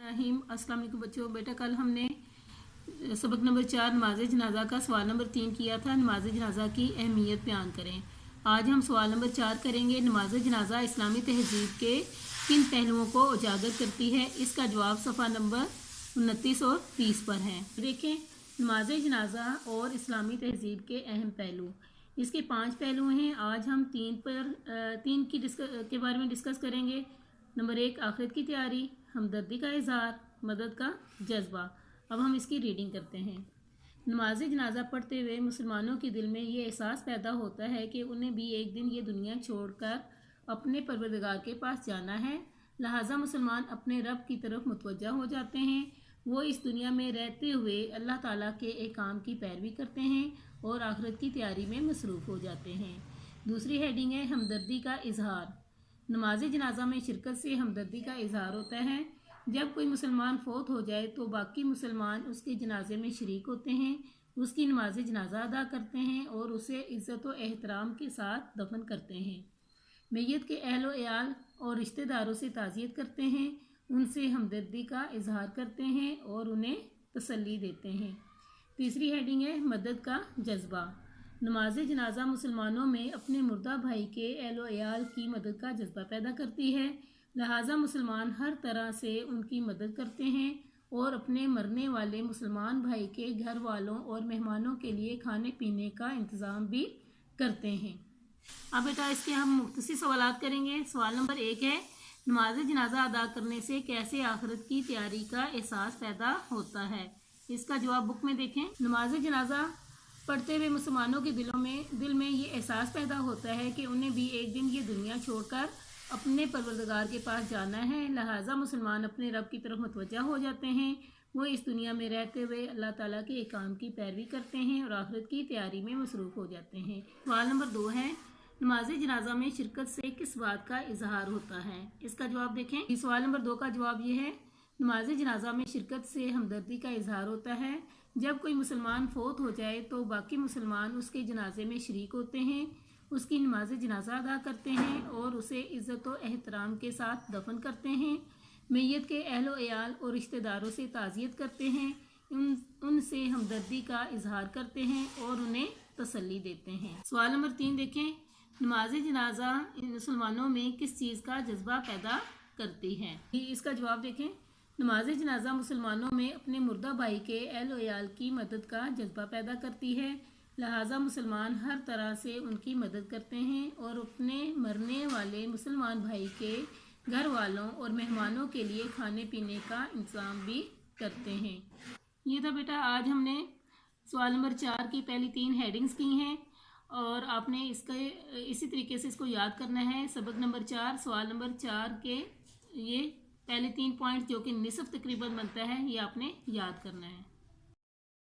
रहीम। अस्सलाम वालेकुम बच्चों। बेटा कल हमने सबक नंबर 4 नमाज जनाजा का सवाल नंबर 3 किया था। नमाज जनाजा की अहमियत बयान करें। आज हम सवाल नंबर 4 करेंगे। नमाज जनाजा इस्लामी तहजीब के किन पहलुओं को उजागर करती है? इसका जवाब सफ़ा नंबर 29 और 30 पर है। देखें, नमाज जनाजा और इस्लामी तहजीब के अहम पहलू। इसके 5 पहलू हैं। आज हम 3 के बारे में डिस्कस करेंगे। नंबर 1, आखिरत की तैयारी, हमदर्दी का इजहार, मदद का जज्बा। अब हम इसकी रीडिंग करते हैं। नमाज जनाजा पढ़ते हुए मुसलमानों के दिल में ये एहसास पैदा होता है कि उन्हें भी एक दिन ये दुनिया छोड़कर अपने परवरदिगार के पास जाना है। लिहाजा मुसलमान अपने रब की तरफ मुतवज्जा हो जाते हैं। वो इस दुनिया में रहते हुए अल्लाह ताला के अहकाम की पैरवी करते हैं और आखिरत की तैयारी में मसरूफ़ हो जाते हैं। दूसरी हेडिंग है हमदर्दी का इजहार। नमाज जनाजा में शिरकत से हमदर्दी का इजहार होता है। जब कोई मुसलमान फौत हो जाए तो बाकी मुसलमान उसके जनाजे में शरीक होते हैं, उसकी नमाज जनाजा अदा करते हैं और उसे इज़्ज़त व एहतराम के साथ दफन करते हैं। मैयत के अहलो एयाल और रिश्तेदारों से ताज़ियत करते हैं, उनसे हमदर्दी का इजहार करते हैं और उन्हें तसल्ली देते हैं। तीसरी हेडिंग है मदद का जज्बा। नमाज जनाजा मुसलमानों में अपने मुर्दा भाई के अहलो एयाल की मदद का जज्बा पैदा करती है। लिहाजा मुसलमान हर तरह से उनकी मदद करते हैं और अपने मरने वाले मुसलमान भाई के घर वालों और मेहमानों के लिए खाने पीने का इंतज़ाम भी करते हैं। अब बेटा इसके हम मुख्तसर सवालात करेंगे। सवाल नंबर 1 है, नमाज जनाजा अदा करने से कैसे आखिरत की तैयारी का एहसास पैदा होता है? इसका जवाब बुक में देखें। नमाज जनाजा पढ़ते हुए मुसलमानों के दिल में ये एहसास पैदा होता है कि उन्हें भी एक दिन ये दुनिया छोड़कर अपने परवरदिगार के पास जाना है। लिहाजा मुसलमान अपने रब की तरफ मुतवज्जा हो जाते हैं। वो इस दुनिया में रहते हुए अल्लाह ताला के अहकाम की पैरवी करते हैं और आखिरत की तैयारी में मसरूफ़ हो जाते हैं। सवाल नंबर 2 है, नमाज जनाजा में शिरकत से किस बात का इजहार होता है? इसका जवाब देखें। सवाल नंबर 2 का जवाब ये है, नमाज जनाजा में शिरकत से हमदर्दी का इजहार होता है। जब कोई मुसलमान फौत हो जाए तो बाकी मुसलमान उसके जनाजे में शरीक होते हैं, उसकी नमाज जनाजा अदा करते हैं और उसे इज़्ज़त व एहतराम के साथ दफन करते हैं। मैयत के अहलो एयाल और रिश्तेदारों से ताज़ियत करते हैं, उनसे हमदर्दी का इजहार करते हैं और उन्हें तसल्ली देते हैं। सवाल नंबर 3 देखें, नमाज जनाजा मुसलमानों में किस चीज़ का जज्बा पैदा करती है? इसका जवाब देखें। नमाज जनाजा मुसलमानों में अपने मुर्दा भाई के अहलो एयाल की मदद का जज्बा पैदा करती है। लिहाजा मुसलमान हर तरह से उनकी मदद करते हैं और अपने मरने वाले मुसलमान भाई के घर वालों और मेहमानों के लिए खाने पीने का इंतज़ाम भी करते हैं। ये था बेटा, आज हमने सवाल नंबर 4 की पहली 3 हेडिंग्स की हैं और आपने इसी तरीके से इसको याद करना है। सबक नंबर 4 सवाल नंबर 4 के ये पहले 3 पॉइंट जो कि निसफ तकरीबन बनता है, ये आपने याद करना है।